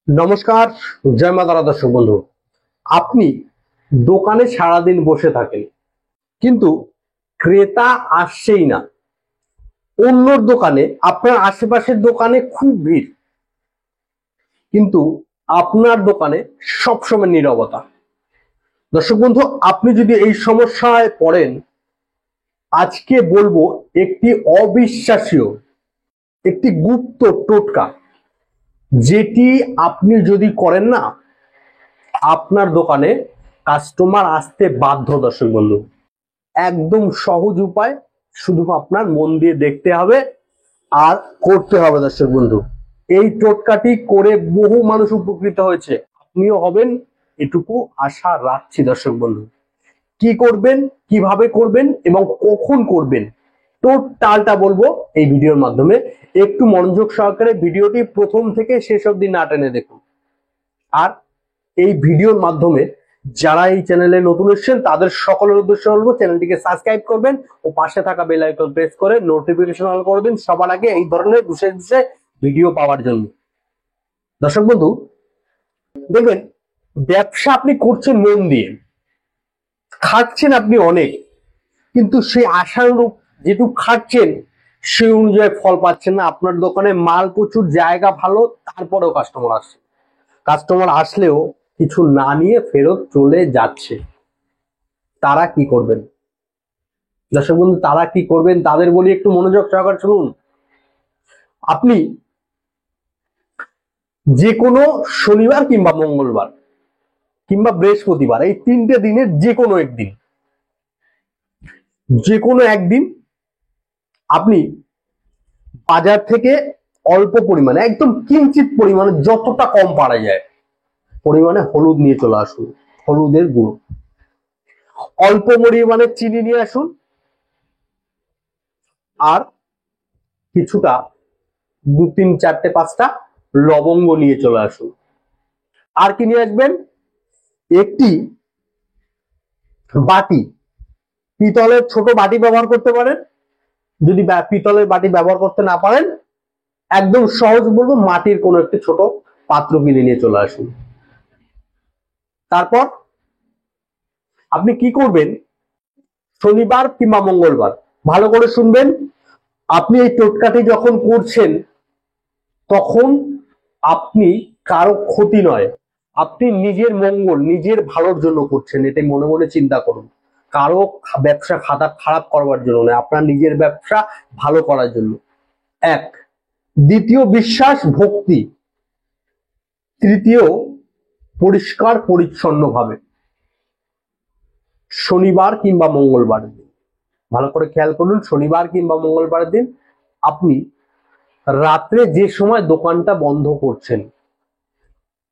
নমস্কার, জয় মা তারা। দর্শক বন্ধু, আপনি দোকানে সারাদিন বসে থাকেন কিন্তু ক্রেতা আসছেই না। অন্যর দোকানে, আপনার আশেপাশের দোকানে খুব ভিড়, কিন্তু আপনার দোকানে সবসময় নীরবতা। দর্শক বন্ধু, আপনি যদি এই সমস্যায় পড়েন, আজকে বলবো একটি অবিশ্বাসীয়, একটি গুপ্ত টোটকা, যেটি আপনি যদি করেন না, আপনার দোকানে কাস্টমার আসতে বাধ্য। দর্শক বন্ধু, একদম সহজ উপায়, শুধু আপনার মন দিয়ে দেখতে হবে আর করতে হবে। দর্শক বন্ধু, এই টোটকাটি করে বহু মানুষ উপকৃত হয়েছে, আপনিও হবেন এটুকু আশা রাখছি। দর্শক বন্ধু, কি করবেন, কিভাবে করবেন এবং কখন করবেন, টোটালটা বলবো এই ভিডিওর মাধ্যমে। একটু মনোযোগ সহকারে ভিডিওটি প্রথম থেকে শেষ অবধি না টেনে দেখুন। আর এই ভিডিওর মাধ্যমে যারা এই চ্যানেলে নতুন এসেছেন তাদের সকলের উদ্দেশ্যে বলবো, চ্যানেলটিকে সাবস্ক্রাইব করবেন ও পাশে থাকা বেল আইকন প্রেস করে নোটিফিকেশন অন করে দিন সবার আগে এই ধরনের বিশেষ বিশেষ ভিডিও পাওয়ার জন্য। দর্শক বন্ধু, দেখবেন ব্যবসা আপনি করছেন মন দিয়ে, খাটছেন আপনি অনেক, কিন্তু সেই আশানুরূপ যেটুকু খাটছেন সেই অনুযায়ী ফল পাচ্ছেন না। আপনার দোকানে মাল প্রচুর, জায়গা ভালো, তারপরেও কাস্টমার আসছে, কাস্টমার আসলেও কিছু না নিয়ে ফেরত চলে যাচ্ছে। তারা কি করবেন? দর্শক বন্ধু, তারা কি করবেন তাদের বলি, একটু মনোযোগ সহকারে শুনুন। আপনি যে কোনো শনিবার কিংবা মঙ্গলবার কিংবা বৃহস্পতিবার, এই তিনটে দিনের যে কোনো একদিন আপনি বাজার থেকে অল্প পরিমাণে, একদম কিঞ্চিত পরিমাণে, যতটা কম পারা যায় পরিমাণে হলুদ নিয়ে চলে আসুন, হলুদের গুঁড়ো। অল্প পরিমাণে চিনি নিয়ে আসুন, আর কিছুটা 2-3-4-5টা লবঙ্গ নিয়ে চলে আসুন। আর কি নিয়ে আসবেন? একটি বাটি, পিতলের ছোট বাটি ব্যবহার করতে পারেন। যদি পিতলের বাটি ব্যবহার করতে না পারেন, একদম সহজ বলবো, মাটির কোনো একটি ছোট পাত্র কিনে নিয়ে চলে আসুন। তারপর আপনি কি করবেন? শনিবার কিংবা মঙ্গলবার, ভালো করে শুনবেন, আপনি এই টোটকাটি যখন করছেন তখন আপনি কারো ক্ষতি নয়, আপনি নিজের মঙ্গল, নিজের ভালোর জন্য করছেন, এটাই মনে মনে চিন্তা করুন। কারো ব্যবসা খারাপ করবার জন্য নয়, আপনার নিজের ব্যবসা ভালো করার জন্য। এক, দ্বিতীয় বিশ্বাস ভক্তি, তৃতীয় পরিষ্কার পরিচ্ছন্ন ভাবে। শনিবার কিংবা মঙ্গলবার দিন, ভালো করে খেয়াল করুন, শনিবার কিংবা মঙ্গলবার দিন আপনি রাত্রে যে সময় দোকানটা বন্ধ করছেন,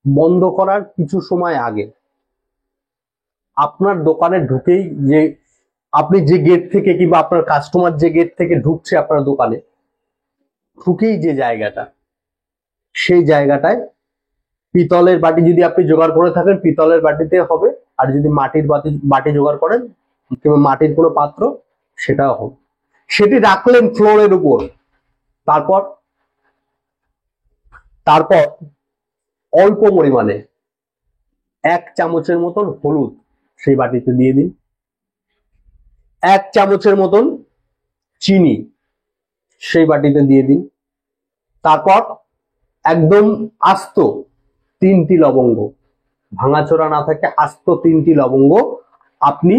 বন্ধ করার কিছু সময় আগে আপনার দোকানে ঢুকেই, যে আপনি যে গেট থেকে কিংবা আপনার কাস্টমার যে গেট থেকে ঢুকছে আপনার দোকানে, ঢুকেই যে জায়গাটা, সেই জায়গাটায় পিতলের বাটি যদি আপনি জোগাড় করে থাকেন পিতলের বাটিতে হবে, আর যদি মাটির বাটি জোগাড় করেন কিংবা মাটির কোনো পাত্র, সেটাও হবে। সেটি রাখলেন ফ্লোরের উপর। তারপর তারপর অল্প পরিমাণে 1 চামচের মতন হলুদ সেই বাটিতে দিয়ে দিন। 1 চামচের মতন চিনি সেই বাটিতে দিয়ে দিন। তারপর একদম আস্ত 3টি লবঙ্গ, ভাঙাচোরা না থাকে, আস্ত 3টি লবঙ্গ আপনি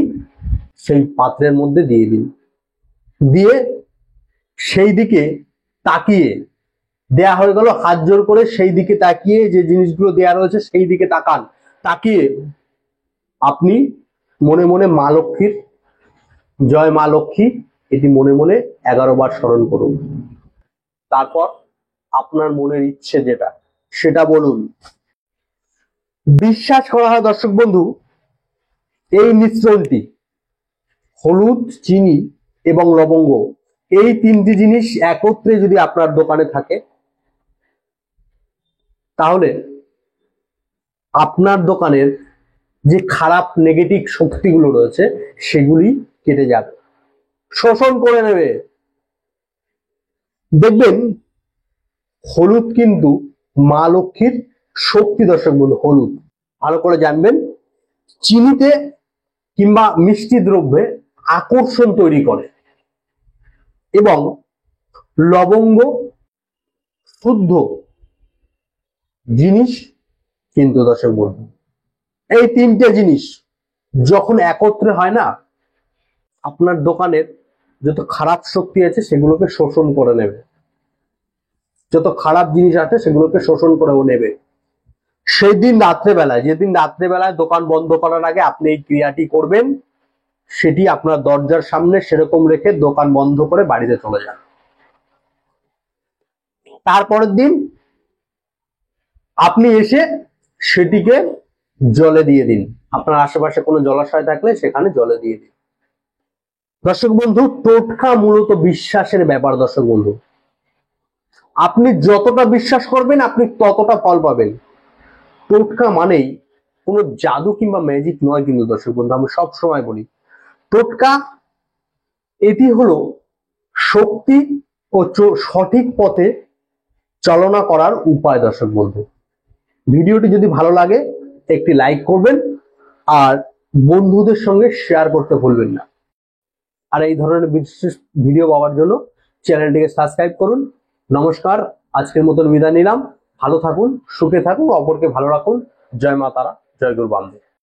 সেই পাত্রের মধ্যে দিয়ে দিন। দিয়ে সেই দিকে তাকিয়ে, দেয়া হয়ে গেল, হাত জোর করে সেই দিকে তাকিয়ে, যে জিনিসগুলো দেয়া রয়েছে সেই দিকে তাকান। তাকিয়ে আপনি মনে মনে মা লক্ষ্মীর জয় মা লক্ষ্মী এটি মনে মনে 11 বার স্মরণ করুন। তারপর আপনার মনের ইচ্ছে যেটা, সেটা বলুন। বিশ্বাস করা হয় দর্শক বন্ধু, এই মিশ্রণটি, হলুদ, চিনি এবং লবঙ্গ, এই 3টি জিনিস একত্রে যদি আপনার দোকানে থাকে, তাহলে আপনার দোকানের যে খারাপ নেগেটিভ শক্তিগুলো রয়েছে সেগুলি কেটে যাবে, শোষণ করে নেবে। দেখবেন হলুদ কিন্তু মা লক্ষ্মীর শক্তি দর্শক বন্ধু হলুদ, ভালো করে জানবেন। চিনিতে কিংবা মিষ্টি দ্রব্যে আকর্ষণ তৈরি করে এবং লবঙ্গ শুদ্ধ জিনিস কিন্তু দর্শক বন্ধু। এই তিনটে জিনিস যখন একত্রে হয় না, আপনার দোকানের যত খারাপ শক্তি আছে সেগুলোকে শোষণ করে নেবে, যত খারাপ জিনিস আছে সেগুলোকে শোষণ করেও নেবে। সেই দিন রাত্রেবেলায়, যেদিন রাত্রেবেলায় দোকান বন্ধ করার আগে আপনি এই ক্রিয়াটি করবেন, সেটি আপনার দরজার সামনে সেরকম রেখে দোকান বন্ধ করে বাড়িতে চলে যান। তারপরের দিন আপনি এসে সেটিকে জলে দিয়ে দিন। আপনার আশেপাশে কোনো জলাশয় থাকলে সেখানে জলে দিয়ে দিন। দর্শক বন্ধু, টোটকা মূলত বিশ্বাসের ব্যাপার। দর্শক বন্ধু, আপনি যতটা বিশ্বাস করবেন আপনি ততটা ফল পাবেন। টোটকা মানেই কোনো জাদু কিংবা ম্যাজিক নয় কিন্তু দর্শক বন্ধু, আমি সব সময় বলি টোটকা এটি হলো শক্তি ও সঠিক পথে চালনা করার উপায়। দর্শক বন্ধু, ভিডিওটি যদি ভালো লাগে একটি লাইক করবেন আর বন্ধুদের সঙ্গে শেয়ার করতে ভুলবেন না। আর এই ধরনের বিশেষ ভিডিও পাওয়ার জন্য চ্যানেলটিকে সাবস্ক্রাইব করুন। নমস্কার, আজকের মতন বিদায় নিলাম। ভালো থাকুন, সুখে থাকুন, অপরকে ভালো রাখুন। জয় মা তারা, জয় গুরু বামদেব।